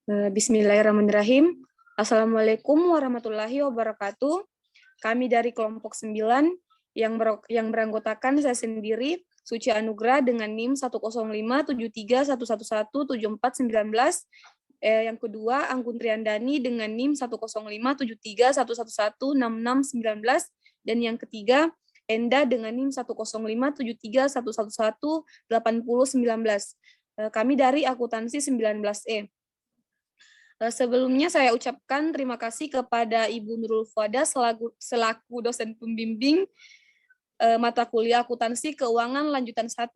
Bismillahirrahmanirrahim. Assalamualaikum warahmatullahi wabarakatuh. Kami dari kelompok 9 yang beranggotakan saya sendiri, Suci Anugrah dengan NIM 10573111749. Yang kedua, Anggun Triandani dengan NIM 1057311116619. Dan yang ketiga, Enda dengan NIM 1057311118019. Kami dari akuntansi 19E. Sebelumnya saya ucapkan terima kasih kepada Ibu Nurul Fuada selaku dosen pembimbing mata kuliah akuntansi keuangan lanjutan 1.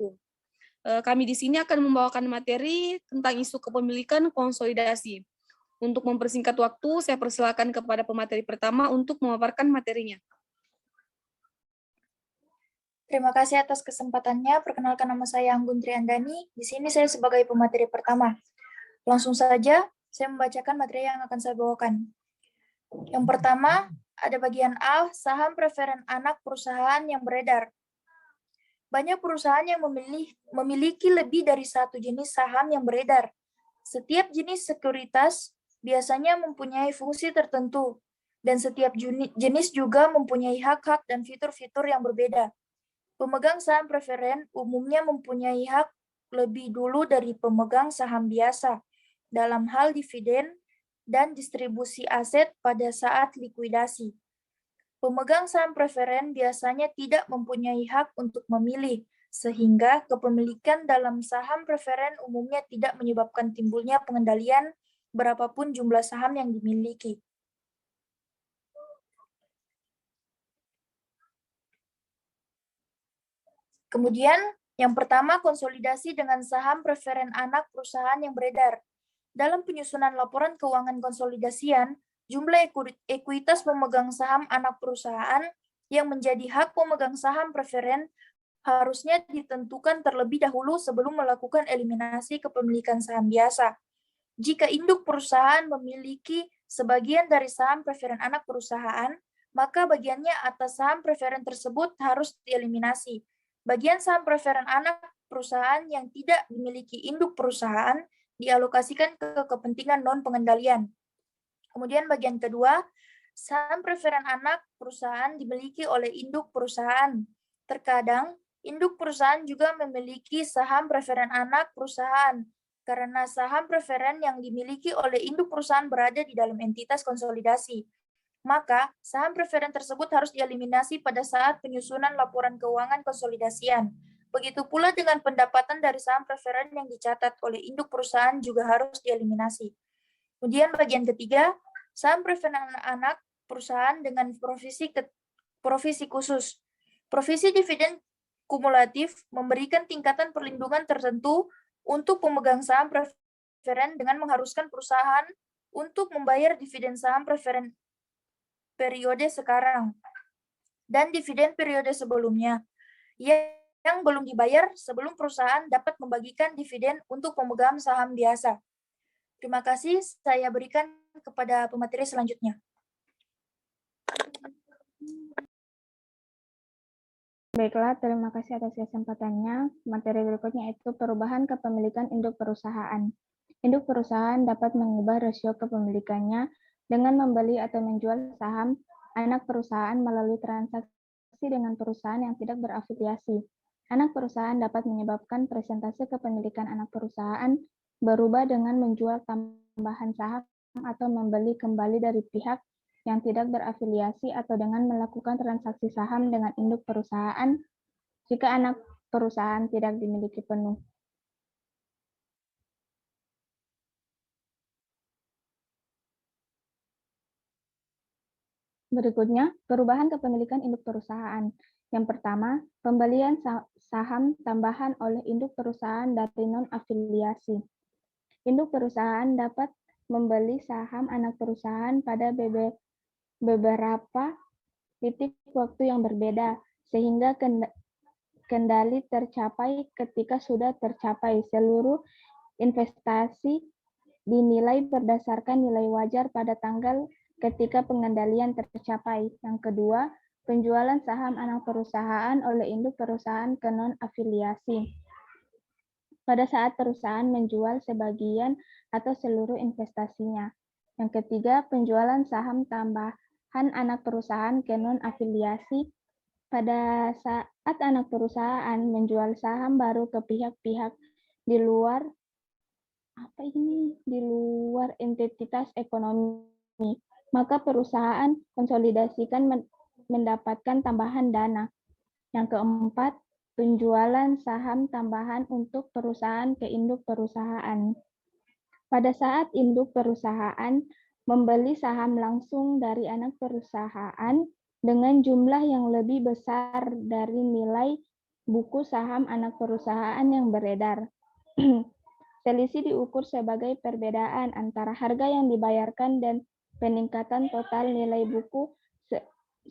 Kami di sini akan membawakan materi tentang isu kepemilikan konsolidasi. Untuk mempersingkat waktu, saya persilakan kepada pemateri pertama untuk memaparkan materinya. Terima kasih atas kesempatannya. Perkenalkan, nama saya Anggun Triandani. Di sini saya sebagai pemateri pertama. Langsung saja, saya membacakan materi yang akan saya bawakan. Yang pertama, ada bagian A, saham preferen anak perusahaan yang beredar. Banyak perusahaan yang memiliki lebih dari satu jenis saham yang beredar. Setiap jenis sekuritas biasanya mempunyai fungsi tertentu, dan setiap jenis juga mempunyai hak-hak dan fitur-fitur yang berbeda. Pemegang saham preferen umumnya mempunyai hak lebih dulu dari pemegang saham biasa dalam hal dividen dan distribusi aset pada saat likuidasi. Pemegang saham preferen biasanya tidak mempunyai hak untuk memilih, sehingga kepemilikan dalam saham preferen umumnya tidak menyebabkan timbulnya pengendalian berapapun jumlah saham yang dimiliki. Kemudian, yang pertama, konsolidasi dengan saham preferen anak perusahaan yang beredar. Dalam penyusunan laporan keuangan konsolidasian, jumlah ekuitas pemegang saham anak perusahaan yang menjadi hak pemegang saham preferen harusnya ditentukan terlebih dahulu sebelum melakukan eliminasi kepemilikan saham biasa. Jika induk perusahaan memiliki sebagian dari saham preferen anak perusahaan, maka bagiannya atas saham preferen tersebut harus dieliminasi. Bagian saham preferen anak perusahaan yang tidak dimiliki induk perusahaan dialokasikan ke kepentingan non-pengendalian. Kemudian bagian kedua, saham preferen anak perusahaan dimiliki oleh induk perusahaan. Terkadang, induk perusahaan juga memiliki saham preferen anak perusahaan, karena saham preferen yang dimiliki oleh induk perusahaan berada di dalam entitas konsolidasi. Maka, saham preferen tersebut harus dieliminasi pada saat penyusunan laporan keuangan konsolidasian. Begitu pula dengan pendapatan dari saham preferen yang dicatat oleh induk perusahaan juga harus dieliminasi. Kemudian bagian ketiga, saham preferen anak perusahaan dengan provisi khusus. Provisi dividen kumulatif memberikan tingkatan perlindungan tertentu untuk pemegang saham preferen dengan mengharuskan perusahaan untuk membayar dividen saham preferen periode sekarang dan dividen periode sebelumnya yang belum dibayar sebelum perusahaan dapat membagikan dividen untuk pemegang saham biasa. Terima kasih, saya berikan kepada pemateri selanjutnya. Baiklah, terima kasih atas kesempatannya. Materi berikutnya itu perubahan kepemilikan induk perusahaan. Induk perusahaan dapat mengubah rasio kepemilikannya dengan membeli atau menjual saham anak perusahaan melalui transaksi dengan perusahaan yang tidak berafiliasi. Anak perusahaan dapat menyebabkan presentase kepemilikan anak perusahaan berubah dengan menjual tambahan saham atau membeli kembali dari pihak yang tidak berafiliasi atau dengan melakukan transaksi saham dengan induk perusahaan jika anak perusahaan tidak dimiliki penuh. Berikutnya, perubahan kepemilikan induk perusahaan. Yang pertama, pembelian saham tambahan oleh induk perusahaan dari non-afiliasi. Induk perusahaan dapat membeli saham anak perusahaan pada beberapa titik waktu yang berbeda, sehingga kendali tercapai ketika sudah tercapai seluruh investasi dinilai berdasarkan nilai wajar pada tanggal ketika pengendalian tercapai. Yang kedua, penjualan saham anak perusahaan oleh induk perusahaan ke non-afiliasi. pada saat perusahaan menjual sebagian atau seluruh investasinya. Yang ketiga, penjualan saham tambahan anak perusahaan ke non-afiliasi pada saat anak perusahaan menjual saham baru ke pihak-pihak di luar entitas ekonomi, maka perusahaan konsolidasikan mendapatkan tambahan dana. Yang keempat, penjualan saham tambahan untuk perusahaan ke induk perusahaan. Pada saat induk perusahaan membeli saham langsung dari anak perusahaan dengan jumlah yang lebih besar dari nilai buku saham anak perusahaan yang beredar. Selisih diukur sebagai perbedaan antara harga yang dibayarkan dan peningkatan total nilai buku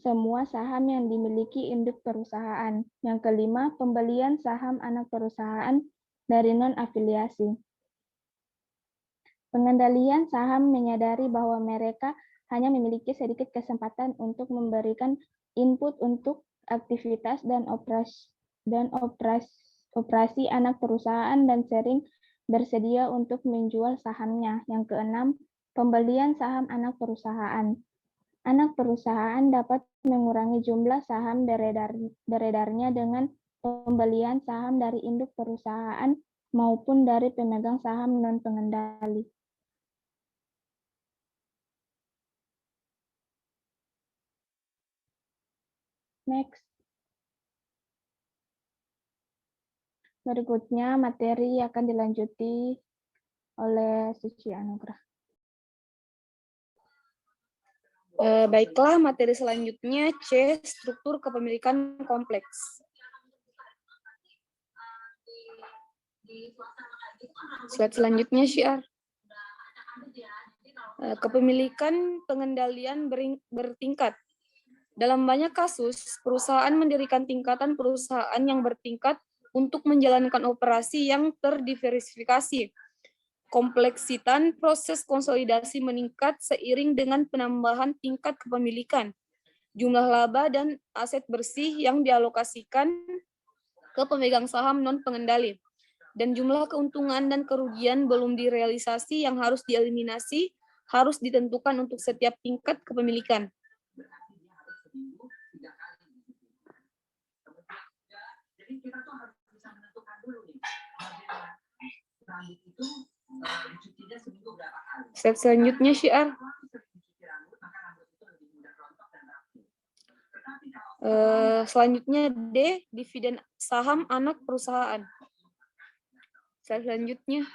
semua saham yang dimiliki induk perusahaan. Yang kelima, pembelian saham anak perusahaan dari non-afiliasi. Pengendalian saham menyadari bahwa mereka hanya memiliki sedikit kesempatan untuk memberikan input untuk aktivitas dan operasi anak perusahaan dan sering bersedia untuk menjual sahamnya. Yang keenam, pembelian saham anak perusahaan. Anak perusahaan dapat mengurangi jumlah saham beredarnya dengan pembelian saham dari induk perusahaan maupun dari pemegang saham non-pengendali. Next. Berikutnya materi akan dilanjuti oleh Suci Anugrah. Baiklah, materi selanjutnya C, struktur kepemilikan kompleks. Slide selanjutnya, Syiar. Kepemilikan pengendalian bertingkat. Dalam banyak kasus, perusahaan mendirikan tingkatan perusahaan yang bertingkat untuk menjalankan operasi yang terdiversifikasi. Kompleksitas proses konsolidasi meningkat seiring dengan penambahan tingkat kepemilikan, jumlah laba dan aset bersih yang dialokasikan ke pemegang saham non-pengendali, dan jumlah keuntungan dan kerugian belum direalisasi yang harus dieliminasi harus ditentukan untuk setiap tingkat kepemilikan. Slide selanjutnya, Syiar. Selanjutnya D, dividen saham anak perusahaan. Slide selanjutnya.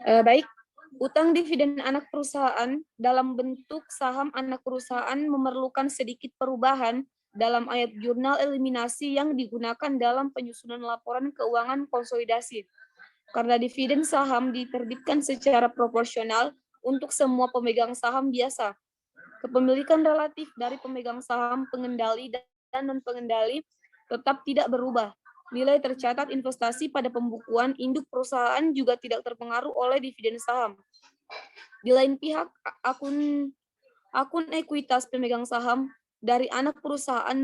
Baik, utang dividen anak perusahaan dalam bentuk saham anak perusahaan memerlukan sedikit perubahan dalam ayat jurnal eliminasi yang digunakan dalam penyusunan laporan keuangan konsolidasi. Karena dividen saham diterbitkan secara proporsional untuk semua pemegang saham biasa. Kepemilikan relatif dari pemegang saham pengendali dan non-pengendali tetap tidak berubah. Nilai tercatat investasi pada pembukuan induk perusahaan juga tidak terpengaruh oleh dividen saham. Di lain pihak, akun ekuitas pemegang saham dari anak perusahaan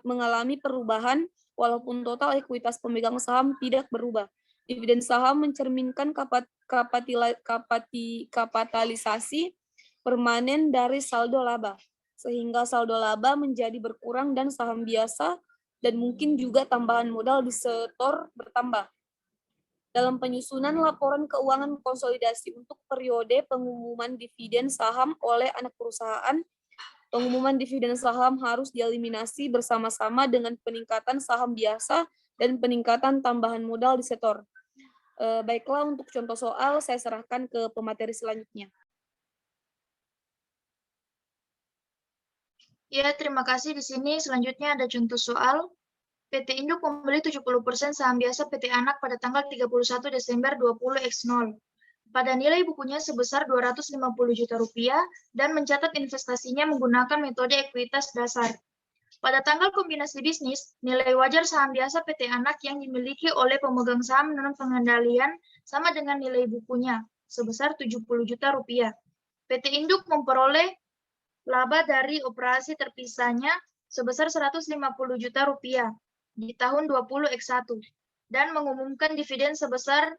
mengalami perubahan walaupun total ekuitas pemegang saham tidak berubah. Dividen saham mencerminkan kapitalisasi permanen dari saldo laba, sehingga saldo laba menjadi berkurang dan saham biasa dan mungkin juga tambahan modal di setor bertambah. Dalam penyusunan laporan keuangan konsolidasi untuk periode pengumuman dividen saham oleh anak perusahaan, pengumuman dividen saham harus dieliminasi bersama-sama dengan peningkatan saham biasa dan peningkatan tambahan modal di setor. Baiklah, untuk contoh soal saya serahkan ke pemateri selanjutnya. Ya, terima kasih. Di sini selanjutnya ada contoh soal. PT Induk membeli 70% saham biasa PT Anak pada tanggal 31 Desember 20X0. pada nilai bukunya sebesar 250 juta rupiah dan mencatat investasinya menggunakan metode ekuitas dasar. Pada tanggal kombinasi bisnis, nilai wajar saham biasa PT Anak yang dimiliki oleh pemegang saham non-pengendalian sama dengan nilai bukunya, sebesar 70 juta rupiah. PT Induk memperoleh laba dari operasi terpisahnya sebesar 150 juta rupiah di tahun 20X1 dan mengumumkan dividen sebesar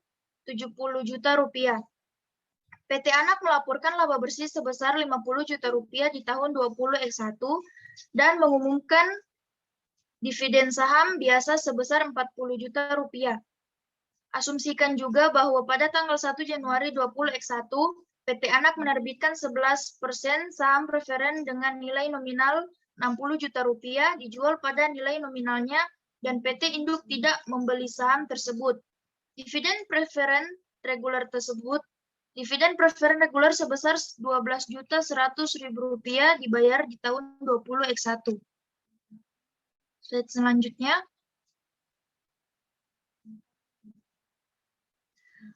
70 juta rupiah. PT Anak melaporkan laba bersih sebesar 50 juta rupiah di tahun 20X1 dan mengumumkan dividen saham biasa sebesar 40 juta rupiah. Asumsikan juga bahwa pada tanggal 1 Januari 20X1, PT Anak menerbitkan 11% saham preferen dengan nilai nominal 60 juta rupiah dijual pada nilai nominalnya dan PT Induk tidak membeli saham tersebut. Dividen preferen reguler sebesar 12.100.000 rupiah dibayar di tahun 20X1. Slide selanjutnya.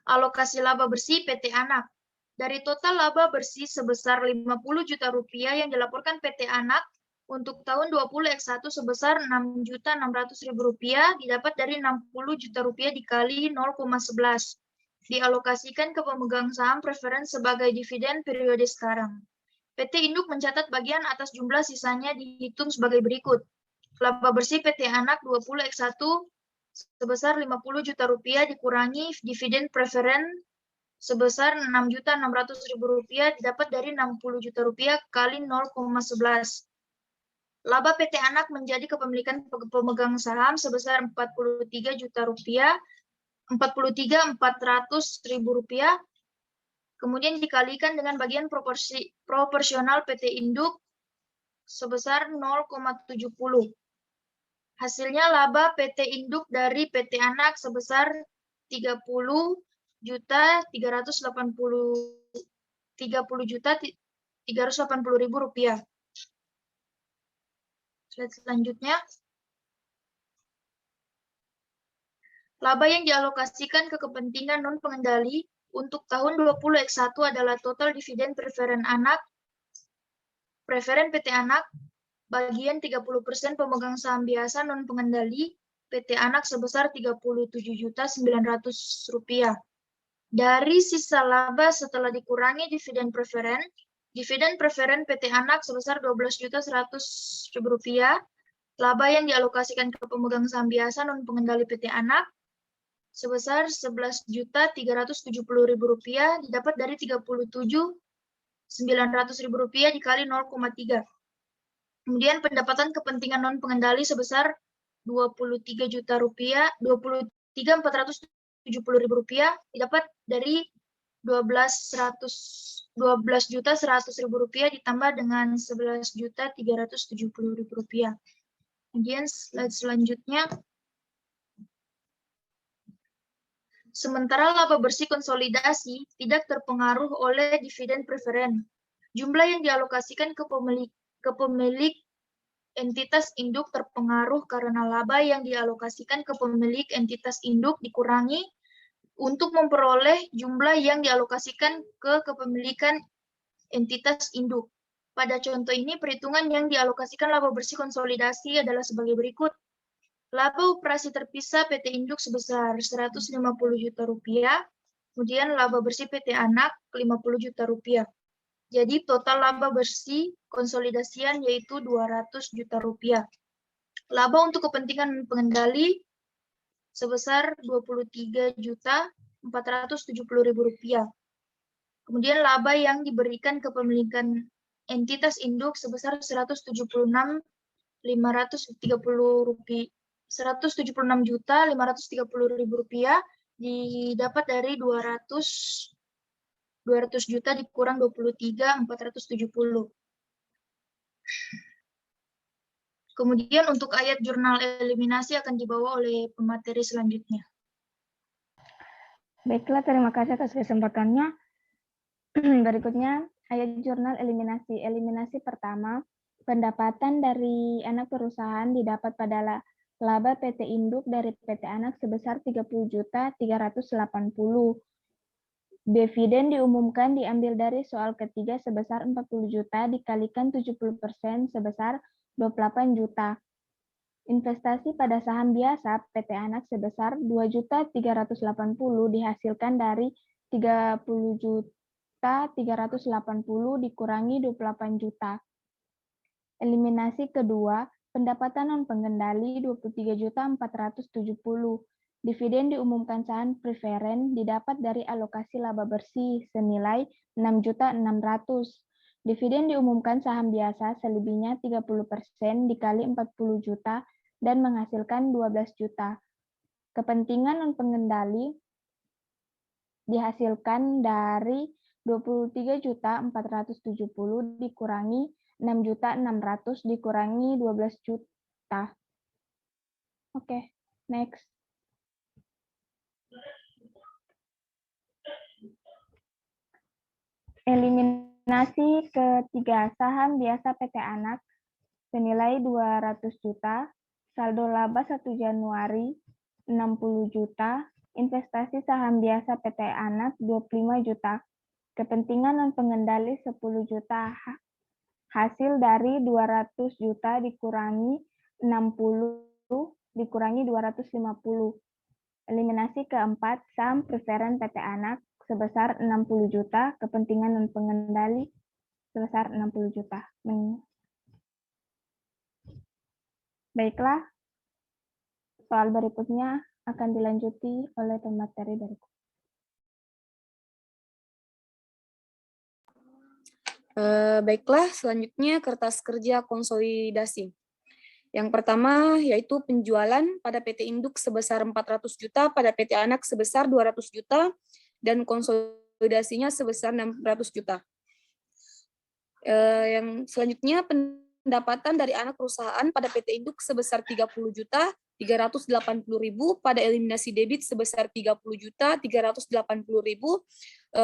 Alokasi laba bersih PT Anak. Dari total laba bersih sebesar 50 juta rupiah yang dilaporkan PT Anak untuk tahun 20X1 sebesar 6.600.000 rupiah didapat dari 60 juta rupiah dikali 0,11. Dialokasikan ke pemegang saham preferen sebagai dividen periode sekarang. PT Induk mencatat bagian atas jumlah sisanya dihitung sebagai berikut. Laba bersih PT Anak 20X1 sebesar 50 juta rupiah dikurangi dividen preferen sebesar 6.600.000 rupiah didapat dari 60 juta rupiah kali 0,11. Laba PT Anak menjadi kepemilikan pemegang saham sebesar 43 juta rupiah, 43.400.000 rupiah, kemudian dikalikan dengan bagian proporsional PT Induk sebesar 0,70. Hasilnya laba PT Induk dari PT Anak sebesar 30.380.000 rupiah. Slide selanjutnya. Laba yang dialokasikan ke kepentingan non-pengendali untuk tahun 20X1 adalah total dividen preferen PT Anak, bagian 30% pemegang saham biasa non-pengendali PT Anak sebesar 37.900.000 rupiah. Dari sisa laba setelah dikurangi dividen preferen PT Anak sebesar 12.100.000 rupiah, laba yang dialokasikan ke pemegang saham biasa non-pengendali PT Anak sebesar 11.370.000 rupiah didapat dari 37.900.000 rupiah dikali 0,3. Kemudian pendapatan kepentingan non pengendali sebesar 23 juta rupiah, 23.470.000 rupiah didapat dari 12.100.000 rupiah ditambah dengan 11.370.000 rupiah. Kemudian slide selanjutnya. Sementara laba bersih konsolidasi tidak terpengaruh oleh dividen preferen. Jumlah yang dialokasikan ke pemilik entitas induk terpengaruh karena laba yang dialokasikan ke pemilik entitas induk dikurangi untuk memperoleh jumlah yang dialokasikan ke kepemilikan entitas induk. Pada contoh ini, perhitungan yang dialokasikan laba bersih konsolidasi adalah sebagai berikut. Laba operasi terpisah PT Induk sebesar 150 juta rupiah, kemudian laba bersih PT Anak 50 juta rupiah. Jadi total laba bersih konsolidasian yaitu 200 juta rupiah. Laba untuk kepentingan pengendali sebesar 23.470.000 rupiah. Kemudian laba yang diberikan ke pemilikan entitas induk sebesar 176.530 rupiah. 176.530.000 rupiah didapat dari 200 juta dikurang 23.470. Kemudian untuk ayat jurnal eliminasi akan dibawa oleh pemateri selanjutnya. Baiklah, terima kasih atas kesempatannya. Berikutnya ayat jurnal eliminasi. Eliminasi pertama, pendapatan dari anak perusahaan didapat pada laba PT Induk dari PT Anak sebesar 30.380. Dividen diumumkan diambil dari soal ketiga sebesar 40 juta dikalikan 70% sebesar 28 juta. Investasi pada saham biasa PT Anak sebesar 2.380 dihasilkan dari 30.380 dikurangi 28 juta. Eliminasi kedua, pendapatan non pengendali 23.470. Dividen diumumkan saham preferen didapat dari alokasi laba bersih senilai 6.600. Dividen diumumkan saham biasa selebihnya 30% dikali 40 juta dan menghasilkan 12 juta. Kepentingan non pengendali dihasilkan dari 23.470 dikurangi 6.600 dikurangi 12 juta. Oke, next. Eliminasi ketiga, saham biasa PT Anak senilai 200 juta, saldo laba 1 Januari 60 juta, investasi saham biasa PT Anak 25 juta, kepentingan non pengendali 10 juta, hasil dari 200 juta dikurangi 60 dikurangi 250. Eliminasi keempat, saham preferen PT Anak sebesar 60 juta, kepentingan non pengendali sebesar 60 juta. Baiklah, soal berikutnya akan dilanjuti oleh pemateri berikut. Baiklah, selanjutnya kertas kerja konsolidasi. Yang pertama yaitu penjualan pada PT Induk sebesar 400 juta, pada PT Anak sebesar 200 juta, dan konsolidasinya sebesar 600 juta. Yang selanjutnya pendapatan dari anak perusahaan pada PT Induk sebesar 30 juta 380.000, pada eliminasi debit sebesar 30 juta 380.000,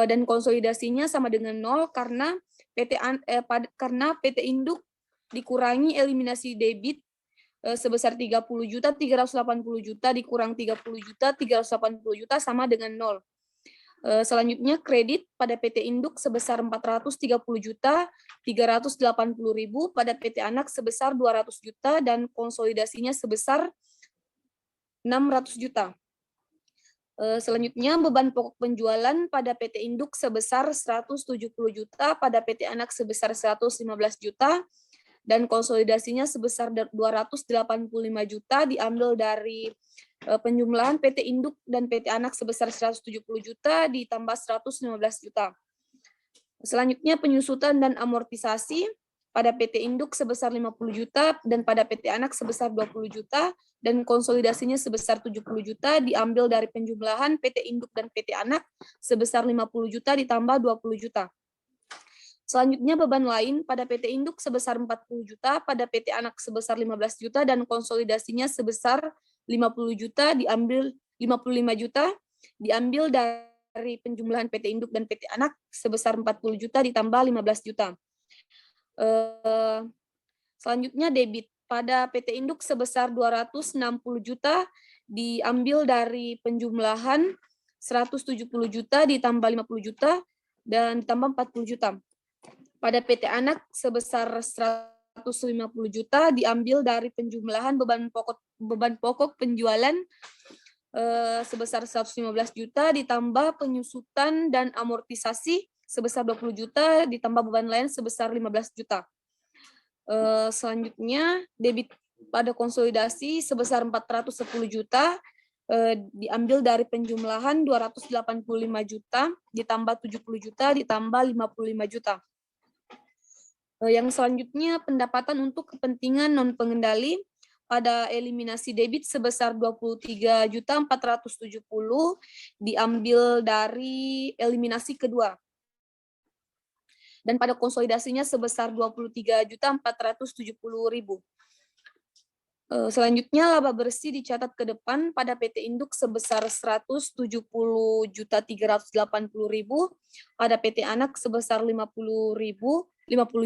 dan konsolidasinya sama dengan 0 karena PT Induk dikurangi eliminasi debit sebesar 30 juta 380 juta dikurang 30 juta 380 juta sama dengan 0. Selanjutnya kredit pada PT Induk sebesar 430 juta 380.000, pada PT Anak sebesar 200 juta dan konsolidasinya sebesar 600 juta. Selanjutnya beban pokok penjualan pada PT Induk sebesar 170 juta, pada PT Anak sebesar 115 juta, dan konsolidasinya sebesar 285 juta diambil dari penjumlahan PT Induk dan PT Anak sebesar 170 juta ditambah 115 juta. Selanjutnya penyusutan dan amortisasi pada PT Induk sebesar 50 juta dan pada PT Anak sebesar 20 juta dan konsolidasinya sebesar 70 juta diambil dari penjumlahan PT Induk dan PT Anak sebesar 50 juta ditambah 20 juta. Selanjutnya beban lain pada PT Induk sebesar 40 juta, pada PT Anak sebesar 15 juta dan konsolidasinya sebesar 50 juta diambil 55 juta diambil dari penjumlahan PT Induk dan PT Anak sebesar 40 juta ditambah 15 juta. Selanjutnya debit pada PT Induk sebesar 260 juta diambil dari penjumlahan 170 juta ditambah 50 juta dan ditambah 40 juta. Pada PT Anak sebesar 150 juta diambil dari penjumlahan beban pokok penjualan sebesar 115 juta ditambah penyusutan dan amortisasi sebesar 20 juta ditambah beban lain sebesar 15 juta. Selanjutnya debit pada konsolidasi sebesar 410 juta diambil dari penjumlahan 285 juta ditambah 70 juta ditambah 55 juta. Yang selanjutnya pendapatan untuk kepentingan non pengendali pada eliminasi debit sebesar 23.470 diambil dari eliminasi kedua. Dan pada konsolidasinya sebesar 23.470.000. Selanjutnya laba bersih dicatat ke depan pada PT Induk sebesar 170.380.000, pada PT Anak sebesar 50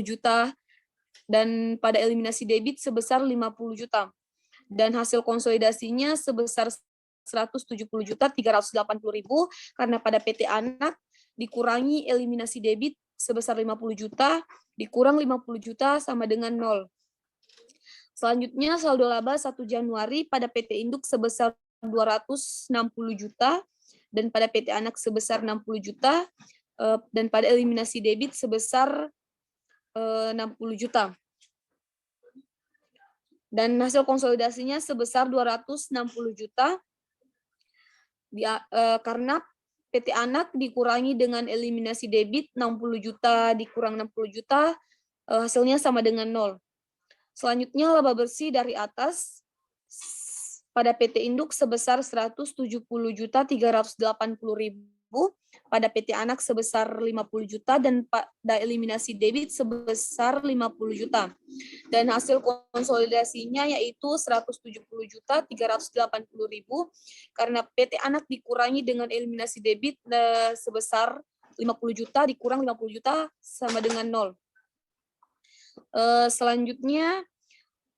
juta, dan pada eliminasi debit sebesar 50 juta. Dan hasil konsolidasinya sebesar 170.380.000 karena pada PT Anak dikurangi eliminasi debit sebesar 50 juta, dikurang 50 juta sama dengan 0. Selanjutnya saldo laba 1 Januari pada PT Induk sebesar 260 juta, dan pada PT Anak sebesar 60 juta, dan pada eliminasi debit sebesar 60 juta. Dan hasil konsolidasinya sebesar 260 juta, karena PT Anak dikurangi dengan eliminasi debit 60 juta dikurang 60 juta, hasilnya sama dengan 0. Selanjutnya laba bersih dari atas pada PT Induk sebesar 170.380.000, pada PT Anak sebesar 50 juta, dan pada eliminasi debit sebesar 50 juta. Dan hasil konsolidasinya yaitu 170.380.000, karena PT Anak dikurangi dengan eliminasi debit sebesar 50 juta dikurang 50 juta sama dengan 0. Selanjutnya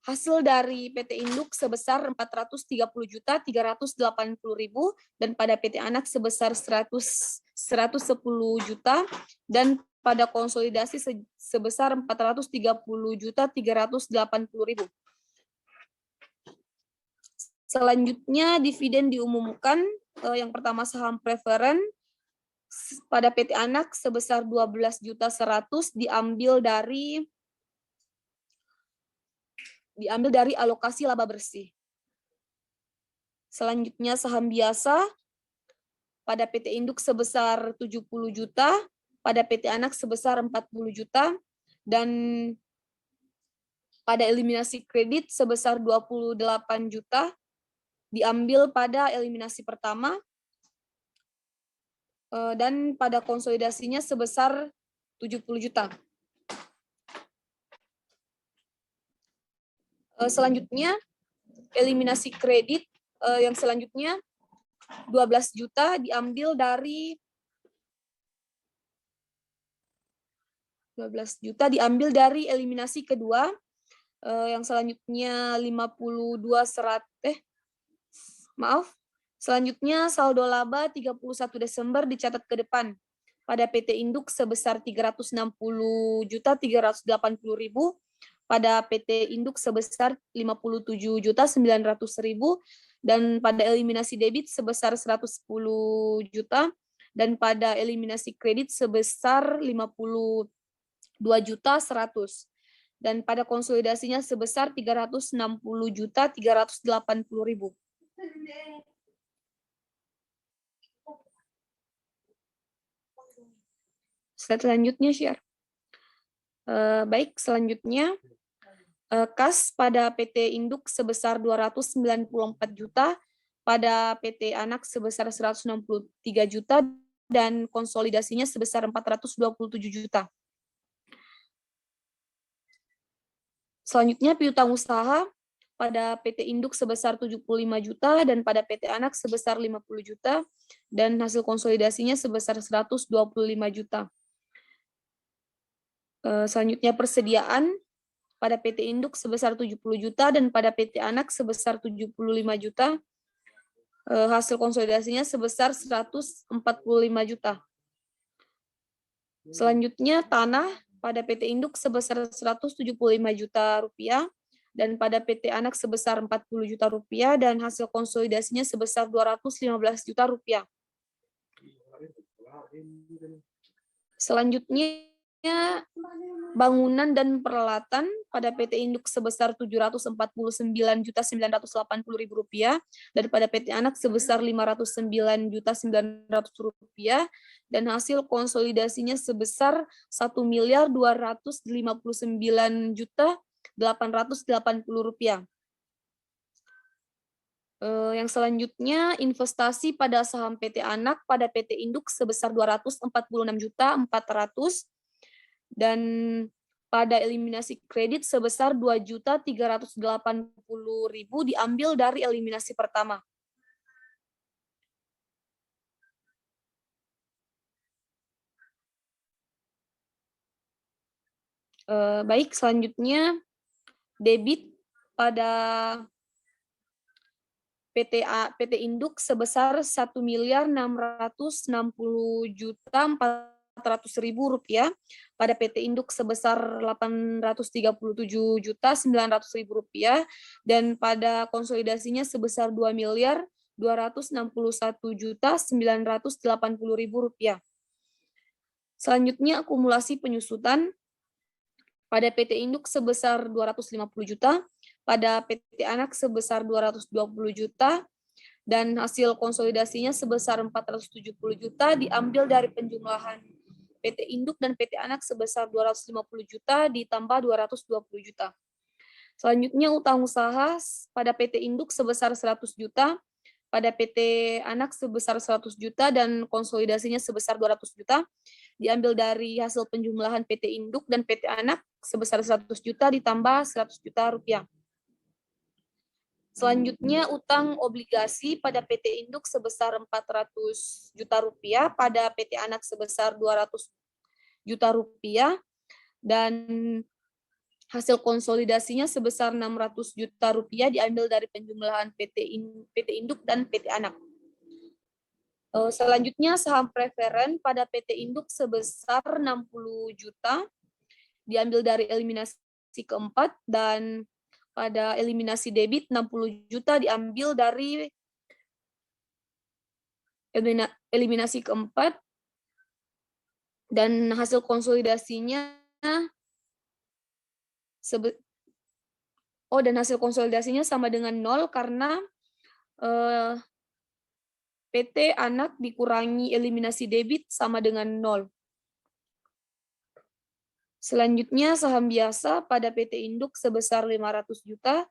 hasil dari PT Induk sebesar 430.380.000, dan pada PT Anak sebesar 110 juta, dan pada konsolidasi sebesar 430.380.000. Selanjutnya dividen diumumkan. Yang pertama saham preferen pada PT Anak sebesar 12.100.000 diambil dari alokasi laba bersih. Selanjutnya saham biasa pada PT Induk sebesar 70 juta, pada PT Anak sebesar 40 juta, dan pada eliminasi kredit sebesar 28 juta diambil pada eliminasi pertama, dan pada konsolidasinya sebesar 70 juta. Selanjutnya eliminasi kredit yang selanjutnya 12 juta diambil dari 12 juta diambil dari eliminasi kedua, yang selanjutnya 52.100 selanjutnya saldo laba 31 Desember dicatat ke depan. Pada PT Induk sebesar 360.380.000, pada PT Induk sebesar 57.900.000, dan pada eliminasi debit sebesar 110 juta, dan pada eliminasi kredit sebesar 52.100.000, dan pada konsolidasinya sebesar 360.380.000. Slide selanjutnya, share. Baik, selanjutnya kas pada PT Induk sebesar 294 juta, pada PT Anak sebesar 163 juta, dan konsolidasinya sebesar 427 juta. Selanjutnya piutang usaha pada PT Induk sebesar 75 juta, dan pada PT Anak sebesar 50 juta, dan hasil konsolidasinya sebesar 125 juta. Selanjutnya persediaan pada PT Induk sebesar 70 juta, dan pada PT Anak sebesar 75 juta. Hasil konsolidasinya sebesar 145 juta. Selanjutnya tanah pada PT Induk sebesar 175 juta rupiah, dan pada PT Anak sebesar 40 juta rupiah, dan hasil konsolidasinya sebesar 215 juta rupiah. Selanjutnya bangunan dan peralatan pada PT Induk sebesar 749.980.000 rupiah, dan pada PT Anak sebesar 509.900.000 rupiah, dan hasil konsolidasinya sebesar 1.259.880 rupiah. Yang selanjutnya investasi pada saham PT Anak pada PT Induk sebesar 246.400.000, dan pada eliminasi kredit sebesar 2.380.000 diambil dari eliminasi pertama. Baik, selanjutnya debit pada PT Induk sebesar Rp1.660.400.000 pada PT Induk sebesar Rp837.900.000 dan pada konsolidasinya sebesar Rp2.261.980.000. Selanjutnya akumulasi penyusutan pada PT Induk sebesar 250 juta, pada PT Anak sebesar 220 juta, dan hasil konsolidasinya sebesar 470 juta diambil dari penjumlahan PT Induk dan PT Anak sebesar 250 juta ditambah 220 juta. Selanjutnya utang usaha pada PT Induk sebesar 100 juta, pada PT Anak sebesar 100 juta, dan konsolidasinya sebesar 200 juta, diambil dari hasil penjumlahan PT Induk dan PT Anak sebesar 100 juta ditambah 100 juta rupiah. Selanjutnya utang obligasi pada PT Induk sebesar 400 juta rupiah, pada PT Anak sebesar 200 juta rupiah, dan hasil konsolidasinya sebesar 600 juta rupiah diambil dari penjumlahan PT Induk dan PT Anak. Selanjutnya saham preferen pada PT Induk sebesar 60 juta diambil dari eliminasi keempat, dan pada eliminasi debit 60 juta diambil dari eliminasi keempat, dan hasil konsolidasinya sama dengan 0 karena PT Anak dikurangi eliminasi debit sama dengan 0. Selanjutnya saham biasa pada PT Induk sebesar 500 juta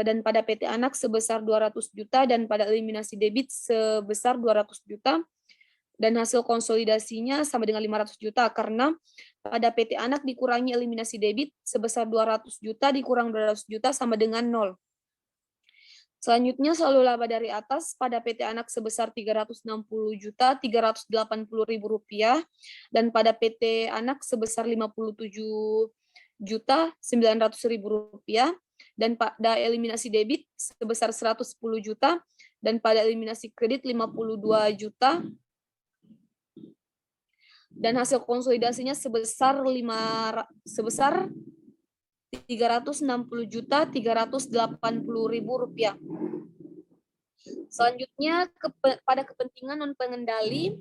dan pada PT Anak sebesar 200 juta dan pada eliminasi debit sebesar 200 juta. Dan hasil konsolidasinya sama dengan 500 juta karena pada PT Anak dikurangi eliminasi debit sebesar 200 juta dikurang 200 juta sama dengan 0. Selanjutnya selalu laba dari atas pada PT Anak sebesar 360 juta 380.000 rupiah dan pada PT Anak sebesar 57 juta 900.000 rupiah dan pada eliminasi debit sebesar 110 juta dan pada eliminasi kredit 52 juta. Dan hasil konsolidasinya sebesar 360 juta 380.000 rupiah. Selanjutnya pada kepentingan non pengendali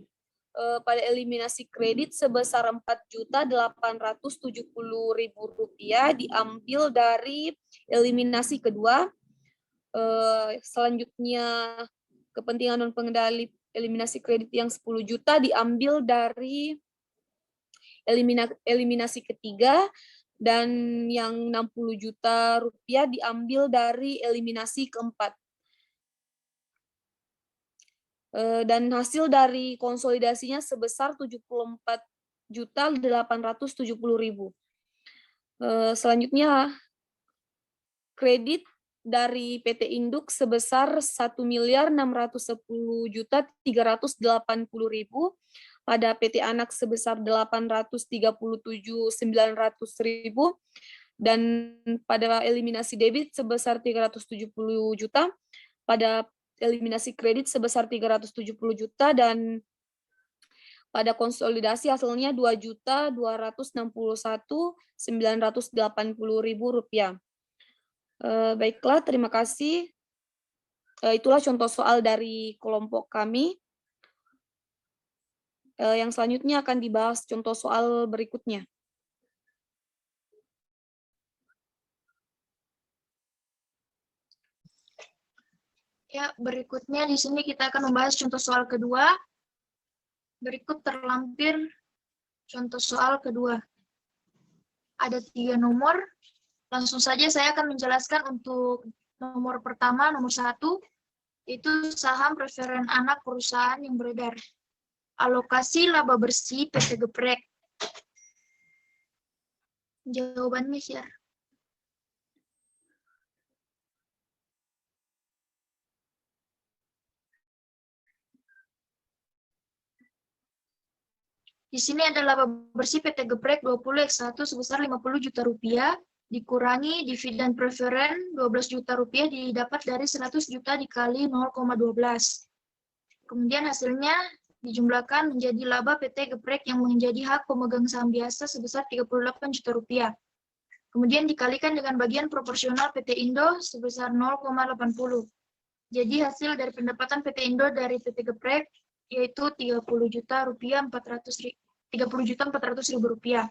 pada eliminasi kredit sebesar 4.870.000 rupiah diambil dari eliminasi kedua. Selanjutnya kepentingan non pengendali eliminasi kredit yang 10 juta diambil dari eliminasi ketiga, dan yang 60 juta rupiah diambil dari eliminasi keempat. Dan hasil dari konsolidasinya sebesar 74.870.000. Selanjutnya kredit dari PT Induk sebesar 1.610.380.000, pada PT Anak sebesar 837.900.000 dan pada eliminasi debit sebesar 370 juta, pada eliminasi kredit sebesar 370 juta dan pada konsolidasi hasilnya 2.261.980.000 rupiah. Baiklah, terima kasih. Itulah contoh soal dari kelompok kami. Yang selanjutnya akan dibahas contoh soal berikutnya. Ya, berikutnya di sini kita akan membahas contoh soal kedua. Berikut terlampir contoh soal kedua. Ada 3 nomor. Langsung saja saya akan menjelaskan untuk nomor pertama, nomor 1, itu saham preferen anak perusahaan yang beredar. Alokasi laba bersih PT Geprek. Jawabannya share. Di sini ada laba bersih PT Geprek 20X1 sebesar 50 juta rupiah dikurangi dividen preferen 12 juta rupiah didapat dari 100 juta dikali 0,12. Kemudian hasilnya dijumlahkan menjadi laba PT Geprek yang menjadi hak pemegang saham biasa sebesar 38 juta rupiah. Kemudian dikalikan dengan bagian proporsional PT Indo sebesar 0,80. Jadi hasil dari pendapatan PT Indo dari PT Geprek yaitu 30.400.000 rupiah.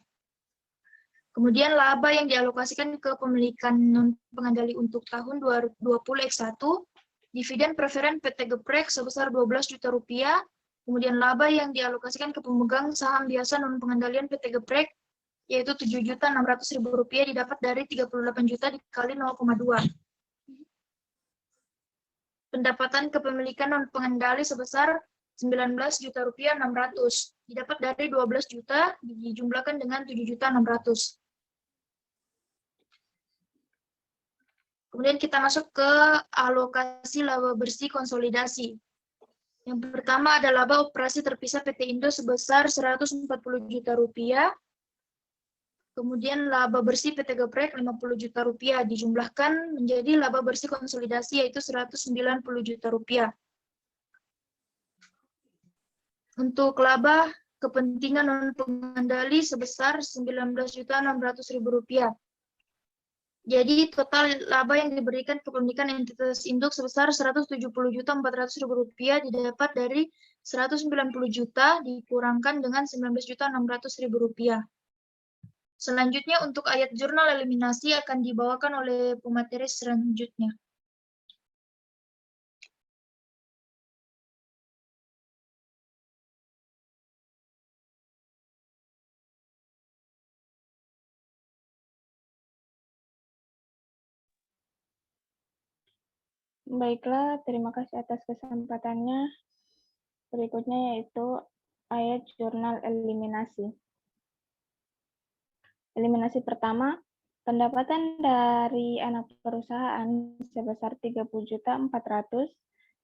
Kemudian laba yang dialokasikan ke pemilikan non pengendali untuk tahun 2020 X1, dividen preferen PT Geprek sebesar 12 juta rupiah. Kemudian laba yang dialokasikan ke pemegang saham biasa non pengendalian PT Geprek yaitu 7.600.000 rupiah didapat dari 38 juta dikali 0,2. Pendapatan kepemilikan non pengendali sebesar 19 juta rupiah 600 didapat dari 12 juta dijumlahkan dengan 7.600. Kemudian kita masuk ke alokasi laba bersih konsolidasi. Yang pertama ada laba operasi terpisah PT Indo sebesar 140 juta rupiah. Kemudian laba bersih PT Geprek 50 juta rupiah dijumlahkan menjadi laba bersih konsolidasi yaitu 190 juta rupiah. Untuk laba kepentingan non pengendali sebesar 19.600.000 rupiah. Jadi total laba yang diberikan kepemilikan entitas induk sebesar 170.400.000 rupiah didapat dari 190 juta dikurangkan dengan 19.600.000 rupiah. Selanjutnya untuk ayat jurnal eliminasi akan dibawakan oleh pemateri selanjutnya. Baiklah, terima kasih atas kesempatannya. Berikutnya yaitu ayat jurnal eliminasi. Eliminasi pertama, pendapatan dari anak perusahaan sebesar 30.400.000,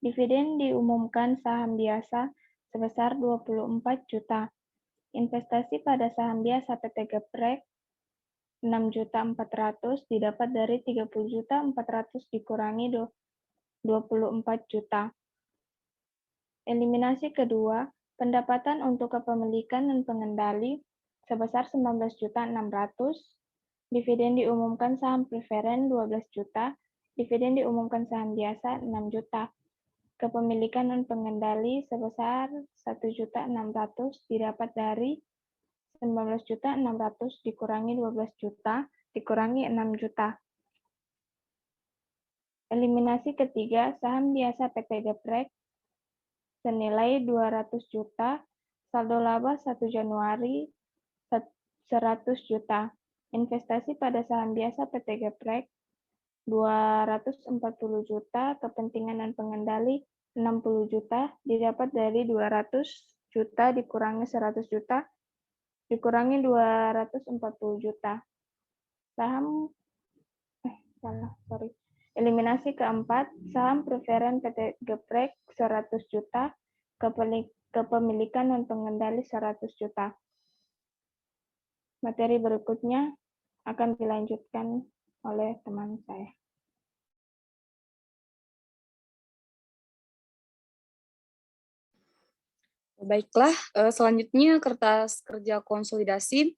dividen diumumkan saham biasa sebesar 24 juta. Investasi pada saham biasa PT Geprek 6.400.000 didapat dari 30.400.000 dikurangi 24 juta. Eliminasi kedua, pendapatan untuk kepemilikan dan pengendali sebesar 19.600.000, dividen diumumkan saham preferen 12 juta, dividen diumumkan saham biasa 6 juta. Kepemilikan dan pengendali sebesar 1.600.000 didapat dari 19.600.000 dikurangi 12 juta dikurangi 6 juta. Eliminasi ketiga, saham biasa PT Geprek senilai 200 juta, saldo laba 1 Januari 100 juta. Investasi pada saham biasa PT Geprek 240 juta, kepentingan dan pengendali 60 juta, didapat dari 200 juta dikurangi 100 juta, dikurangi 240 juta. Eliminasi keempat, saham preferen PT Geprek 100 juta, kepemilikan dan pengendali 100 juta. Materi berikutnya akan dilanjutkan oleh teman saya. Baiklah, selanjutnya kertas kerja konsolidasi.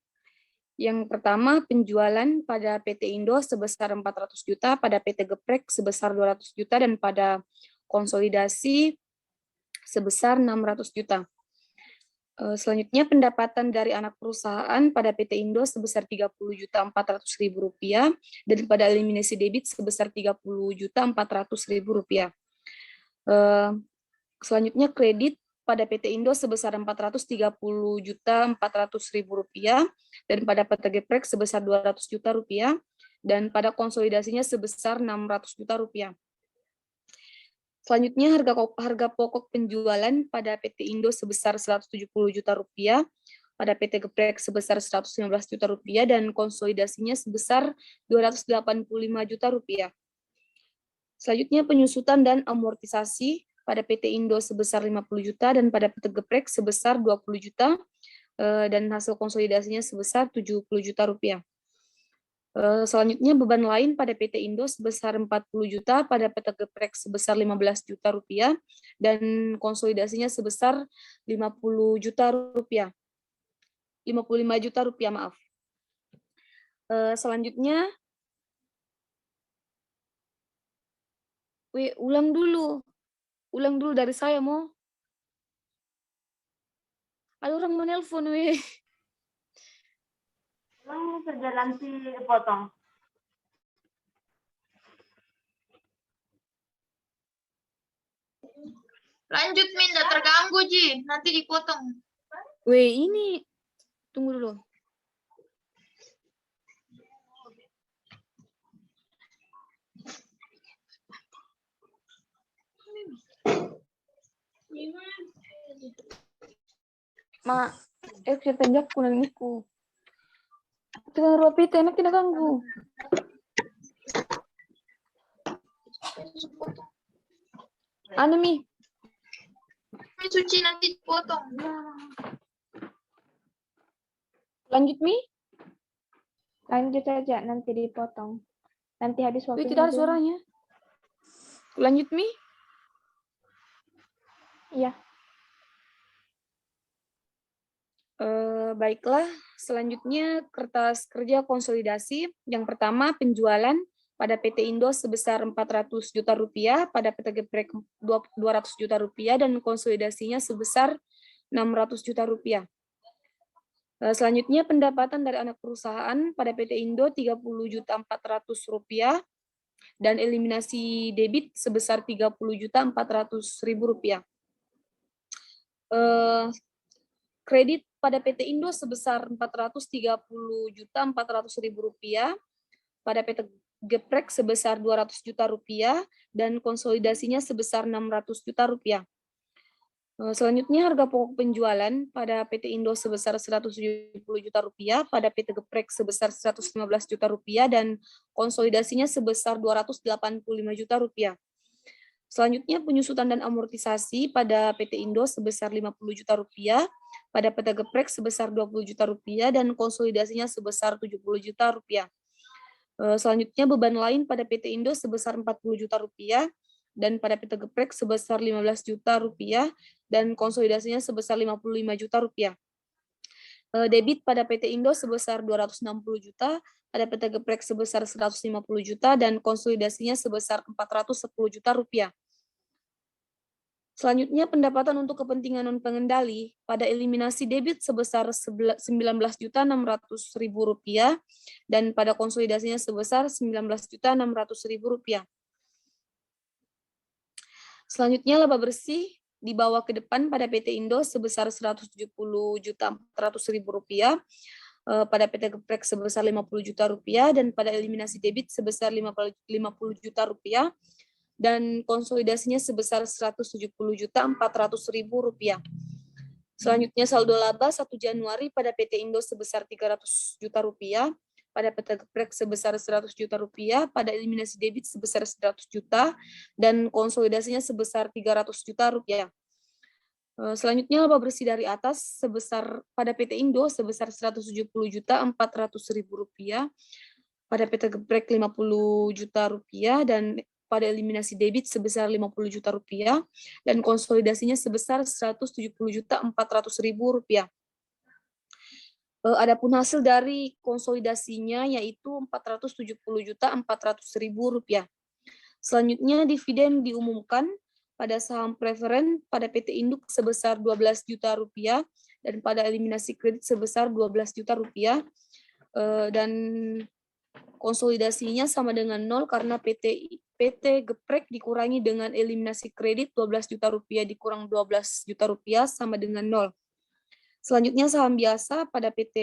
Yang pertama, penjualan pada PT Indo sebesar 400 juta, pada PT Geprek sebesar 200 juta, dan pada konsolidasi sebesar 600 juta. Selanjutnya, pendapatan dari anak perusahaan pada PT Indo sebesar 30.400.000 rupiah, dan pada eliminasi debit sebesar 30.400.000 rupiah. Selanjutnya, kredit pada PT Indo sebesar 430.400.000 rupiah, dan pada PT Geprek sebesar 200 juta rupiah, dan pada konsolidasinya sebesar 600 juta rupiah. Selanjutnya, harga pokok penjualan pada PT Indo sebesar 170 juta rupiah, pada PT Geprek sebesar 115 juta rupiah, dan konsolidasinya sebesar 285 juta rupiah. Selanjutnya, penyusutan dan amortisasi pada PT Indo sebesar 50 juta, dan pada PT Geprek sebesar 20 juta, dan hasil konsolidasinya sebesar 70 juta rupiah. Selanjutnya beban lain pada PT Indo sebesar 40 juta, pada PT Geprek sebesar 15 juta rupiah, dan konsolidasinya sebesar 50 juta rupiah. 55 juta rupiah, maaf. Selanjutnya, ulang dulu dari saya, mau. Ada orang menelpon, weh. Ulang kerja nanti dipotong. Lanjut, Min, nggak terganggu, Ji. Nanti dipotong. Weh, ini. Tunggu dulu. Ma, saya tenjak kunang niku. Tengah ropi enak tidak ganggu. Anu Mi. Ini suci nanti dipotong. Lanjut Mi. Lanjut aja, nanti dipotong. Nanti habis waktunya. Tidak ada dulu. suaranya. Lanjut Mi. Iya. Baiklah, selanjutnya kertas kerja konsolidasi. Yang pertama penjualan pada PT Indo sebesar 400 juta rupiah, pada PT Geprek 200 juta rupiah, dan konsolidasinya sebesar 600 juta rupiah. Selanjutnya pendapatan dari anak perusahaan pada PT Indo 30 juta 400 rupiah, dan eliminasi debit sebesar 30 juta 400 ribu rupiah. Kredit pada PT Indo sebesar 430 juta 400 ribu rupiah, pada PT Geprek sebesar 200 juta rupiah, dan konsolidasinya sebesar 600 juta rupiah. Selanjutnya harga pokok penjualan pada PT Indo sebesar 170 juta rupiah, pada PT Geprek sebesar 115 juta rupiah, dan konsolidasinya sebesar 285 juta rupiah. Selanjutnya penyusutan dan amortisasi pada PT Indo sebesar 50 juta rupiah, pada PT Geprek sebesar 20 juta rupiah, dan konsolidasinya sebesar 70 juta rupiah. Selanjutnya beban lain pada PT Indo sebesar 40 juta rupiah, dan pada PT Geprek sebesar 15 juta rupiah, dan konsolidasinya sebesar 55 juta rupiah. Debit pada PT Indo sebesar 260 juta, pada PT Geprek sebesar 150 juta, dan konsolidasinya sebesar 410 juta rupiah. Selanjutnya pendapatan untuk kepentingan non-pengendali pada eliminasi debit sebesar 19 juta 600 ribu rupiah, dan pada konsolidasinya sebesar 19 juta 600 ribu rupiah. Selanjutnya laba bersih dibawa ke depan pada PT Indo sebesar 170 juta 400 ribu rupiah, pada PT Geprek sebesar 50 juta rupiah, dan pada eliminasi debit sebesar 50 juta rupiah, dan konsolidasinya sebesar 170 juta 400 ribu rupiah. Selanjutnya saldo laba 1 Januari pada PT Indo sebesar 300 juta rupiah, pada PT Geprek sebesar 100 juta rupiah, pada eliminasi debit sebesar 100 juta, dan konsolidasinya sebesar 300 juta rupiah. Selanjutnya laba bersih dari atas sebesar pada PT Indo sebesar 170 juta 400 ribu rupiah, pada PT Geprek 50 juta rupiah, dan pada eliminasi debit sebesar 50 juta rupiah, dan konsolidasinya sebesar 170 juta 400 ribu rupiah. Adapun hasil dari konsolidasinya yaitu 470 juta 400 ribu rupiah. Selanjutnya dividen diumumkan pada saham preferen pada PT Induk sebesar 12 juta rupiah, dan pada eliminasi kredit sebesar 12 juta rupiah, dan konsolidasinya sama dengan 0 karena PT Geprek dikurangi dengan eliminasi kredit 12 juta rupiah dikurang 12 juta rupiah sama dengan 0. Selanjutnya saham biasa pada PT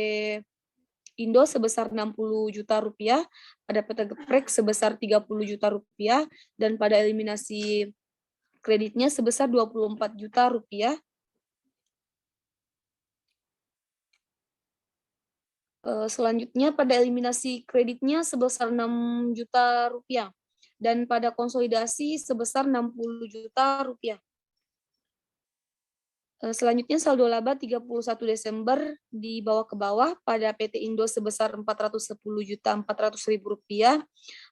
Indo sebesar 60 juta rupiah, pada PT Geprek sebesar 30 juta rupiah, dan pada eliminasi kreditnya sebesar 24 juta rupiah. Selanjutnya pada eliminasi kreditnya sebesar 6 juta rupiah, dan pada konsolidasi sebesar 60 juta rupiah. Selanjutnya saldo laba 31 Desember di bawah ke bawah pada PT Indo sebesar Rp410.400.000,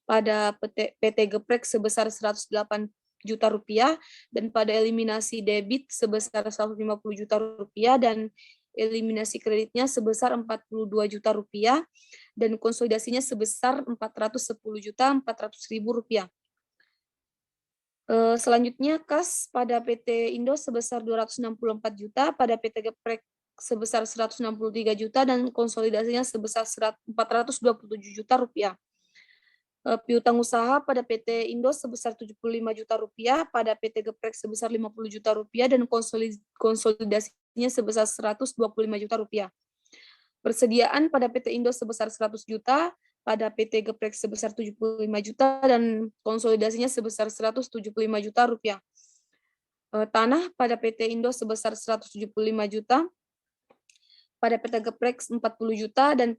pada PT Geprek sebesar Rp108 juta, dan pada eliminasi debit sebesar Rp150 juta, dan eliminasi kreditnya sebesar Rp42 juta, dan konsolidasinya sebesar Rp410.400.000. Selanjutnya kas pada PT Indo sebesar 264 juta, pada PT Geprek sebesar 163 juta, dan konsolidasinya sebesar 427 juta rupiah. Piutang usaha pada PT Indo sebesar 75 juta rupiah, pada PT Geprek sebesar 50 juta rupiah, dan konsolidasinya sebesar 125 juta rupiah. Persediaan pada PT Indo sebesar 100 juta, pada PT Geprek sebesar 75 juta, dan konsolidasinya sebesar 175 juta rupiah. Tanah pada PT Indo sebesar 175 juta, pada PT Geprek 40 juta, dan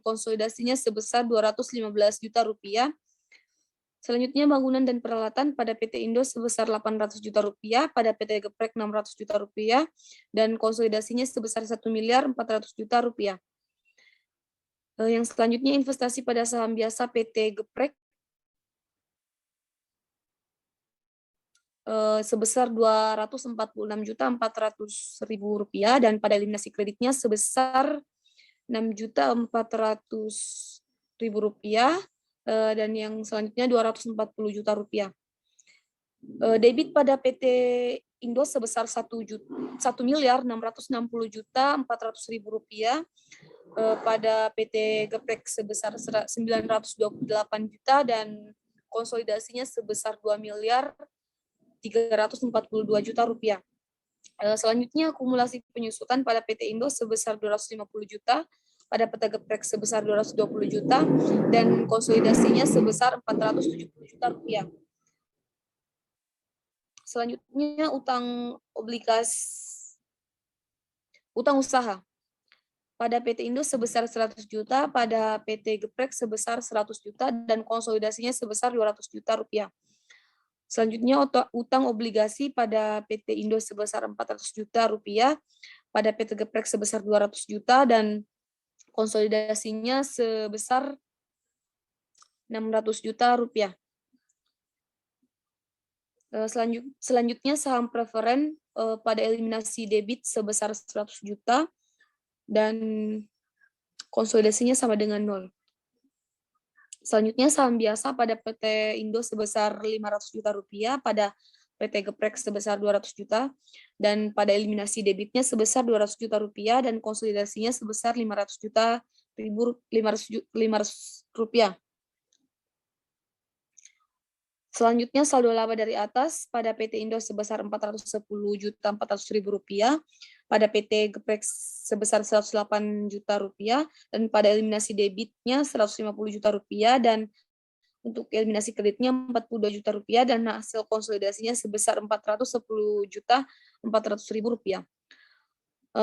konsolidasinya sebesar 215 juta rupiah. Selanjutnya bangunan dan peralatan pada PT Indo sebesar 800 juta rupiah, pada PT Geprek 600 juta rupiah, dan konsolidasinya sebesar 1.400.000.000 rupiah. Yang selanjutnya investasi pada saham biasa PT Geprek sebesar 246.400.000 rupiah, dan pada eliminasi kreditnya sebesar 6.400.000 rupiah, dan yang selanjutnya 240 juta rupiah. Debit pada PT Indo sebesar 1.660.400.000 rupiah, pada PT Geprek sebesar 928 juta, dan konsolidasinya sebesar 2.342 juta rupiah. Selanjutnya akumulasi penyusutan pada PT Indo sebesar 250 juta, pada PT Geprek sebesar 220 juta, dan konsolidasinya sebesar 470 juta rupiah. Selanjutnya utang usaha. Pada PT Indo sebesar 100 juta, pada PT Geprek sebesar 100 juta, dan konsolidasinya sebesar 200 juta rupiah. Selanjutnya utang obligasi pada PT Indo sebesar 400 juta rupiah, pada PT Geprek sebesar 200 juta, dan konsolidasinya sebesar 600 juta rupiah. Selanjutnya saham preferen pada eliminasi debit sebesar 100 juta, dan konsolidasinya sama dengan 0. Selanjutnya saham biasa pada PT Indo sebesar 500 juta rupiah, pada PT Geprek sebesar 200 juta, dan pada eliminasi debitnya sebesar 200 juta rupiah, dan konsolidasinya sebesar 500 rupiah. Selanjutnya saldo laba dari atas pada PT Indo sebesar 410.400.000 rupiah, pada PT Geprek sebesar 108 juta rupiah, dan pada eliminasi debitnya 150 juta rupiah, dan untuk eliminasi kreditnya 42 juta rupiah, dan hasil konsolidasinya sebesar 410.400.000 rupiah.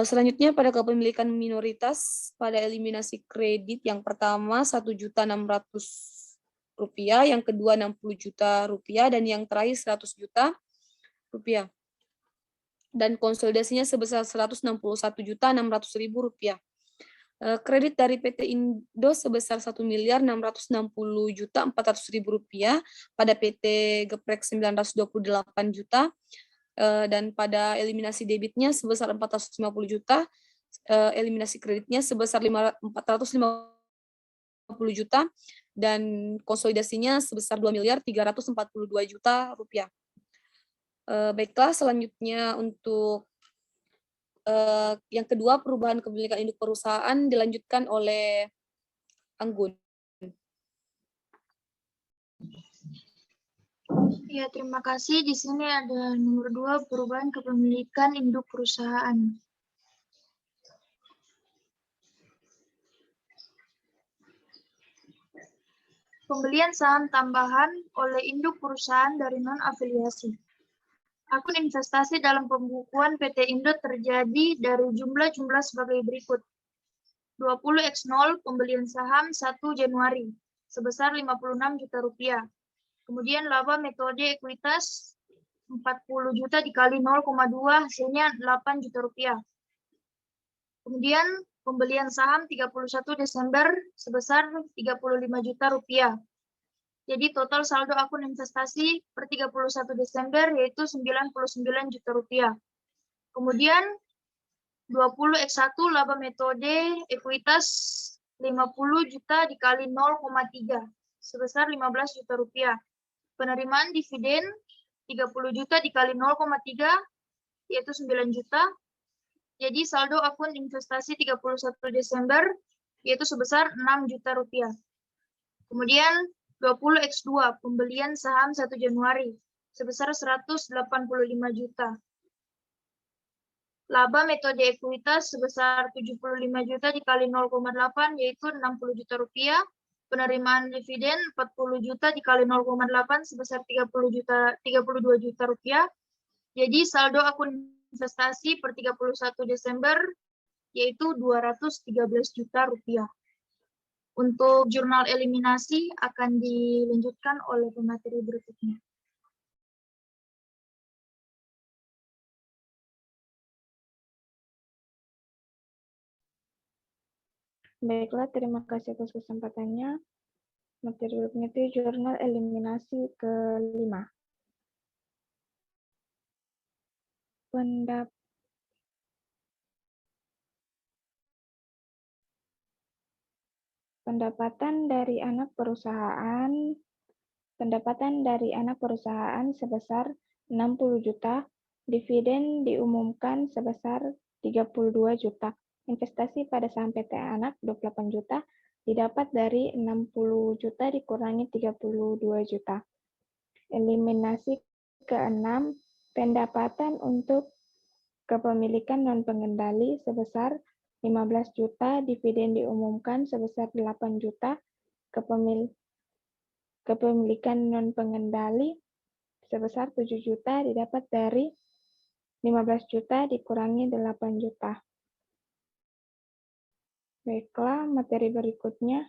Selanjutnya pada kepemilikan minoritas pada eliminasi kredit, yang pertama 1.600.000 rupiah, yang kedua 60 juta rupiah, dan yang terakhir 100 juta rupiah. Dan konsolidasinya sebesar 161.600.000 rupiah. Kredit dari PT Indo sebesar 1.660.400.000 rupiah, pada PT Geprek 928 juta, dan pada eliminasi debitnya sebesar 450 juta, eliminasi kreditnya sebesar 450 juta, dan konsolidasinya sebesar 2.342 juta rupiah. Baiklah, selanjutnya untuk yang kedua, perubahan kepemilikan induk perusahaan dilanjutkan oleh Anggun. Ya, terima kasih. Di sini ada nomor 2, perubahan kepemilikan induk perusahaan. Pembelian saham tambahan oleh induk perusahaan dari non-afiliasi. Akun investasi dalam pembukuan PT Indo terjadi dari jumlah-jumlah sebagai berikut. 20x0 pembelian saham 1 Januari sebesar 56 juta rupiah. Kemudian laba metode ekuitas 40 juta dikali 0,2 hasilnya 8 juta rupiah. Kemudian pembelian saham 31 Desember sebesar 35 juta rupiah. Jadi total saldo akun investasi per 31 Desember yaitu 99 juta rupiah. Kemudian 20x1 laba metode ekuitas 50 juta dikali 0,3 sebesar 15 juta rupiah. Penerimaan dividen 30 juta dikali 0,3 yaitu 9 juta. Jadi saldo akun investasi 31 Desember yaitu sebesar 6 juta rupiah. Kemudian 20x2 pembelian saham 1 Januari sebesar 185 juta. Laba metode ekuitas sebesar 75 juta dikali 0,8 yaitu 60 juta rupiah. Penerimaan dividen 40 juta dikali 0,8 sebesar 32 juta rupiah. Jadi saldo akun investasi per 31 Desember yaitu 213 juta rupiah. Untuk jurnal eliminasi akan dilanjutkan oleh pemateri berikutnya. Baiklah, terima kasih atas kesempatannya. Materi berikutnya itu jurnal eliminasi ke-5. Pendapatan dari anak perusahaan sebesar 60 juta, dividen diumumkan sebesar 32 juta. Investasi pada saham PT Anak 28 juta, didapat dari 60 juta dikurangi 32 juta. Eliminasi ke-6, pendapatan untuk kepemilikan non-pengendali sebesar 15 juta, dividen diumumkan sebesar 8 juta, kepemilikan non-pengendali sebesar 7 juta didapat dari 15 juta dikurangi 8 juta. Baiklah, materi berikutnya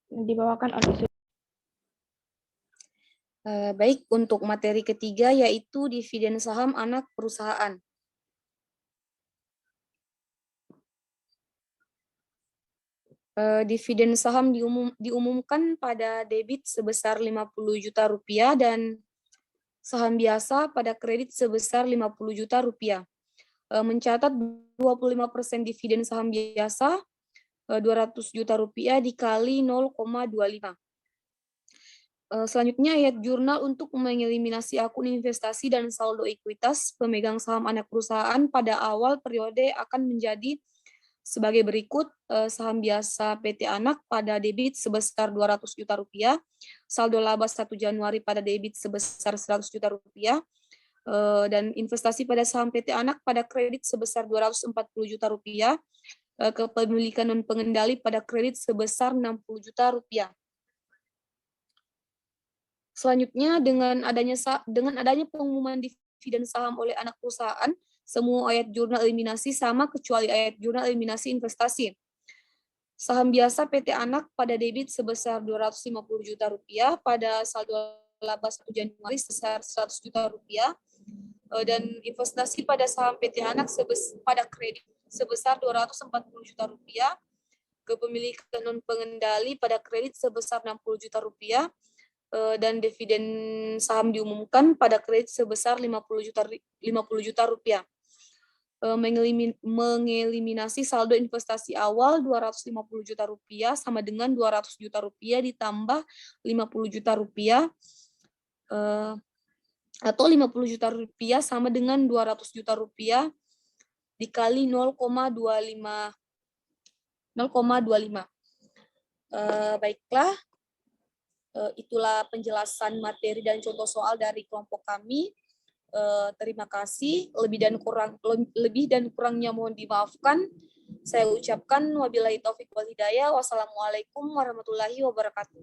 dibawakan oleh Baik, untuk materi ketiga yaitu dividen saham anak perusahaan. Dividen saham diumumkan pada debit sebesar 50 juta rupiah dan saham biasa pada kredit sebesar 50 juta rupiah. Mencatat 25% dividen saham biasa 200 juta rupiah dikali 0,25. Selanjutnya ayat jurnal untuk mengeliminasi akun investasi dan saldo ekuitas pemegang saham anak perusahaan pada awal periode akan menjadi sebagai berikut. Saham biasa PT Anak pada debit sebesar 200 juta rupiah, saldo laba 1 Januari pada debit sebesar 100 juta rupiah, dan investasi pada saham PT Anak pada kredit sebesar 240 juta rupiah, kepemilikan non pengendali pada kredit sebesar 60 juta rupiah. Selanjutnya dengan adanya pengumuman dividen saham oleh anak perusahaan, semua ayat jurnal eliminasi sama kecuali ayat jurnal eliminasi investasi. Saham biasa PT Anak pada debit sebesar 250 juta rupiah, pada saldo laba 1 Januari sebesar 100 juta rupiah, dan investasi pada saham PT Anak pada kredit sebesar 240 juta rupiah, kepemilikan non pengendali pada kredit sebesar 60 juta rupiah, dan dividen saham diumumkan pada kredit sebesar 50 juta rupiah. Mengeliminasi saldo investasi awal 250 juta rupiah sama dengan 200 juta rupiah ditambah 50 juta rupiah, atau 50 juta rupiah sama dengan 200 juta rupiah dikali 0,25. Baiklah, itulah penjelasan materi dan contoh soal dari kelompok kami. Terima kasih. Lebih dan kurangnya mohon dimaafkan. Saya ucapkan wabillahi taufik wal hidayah. Wassalamualaikum warahmatullahi wabarakatuh.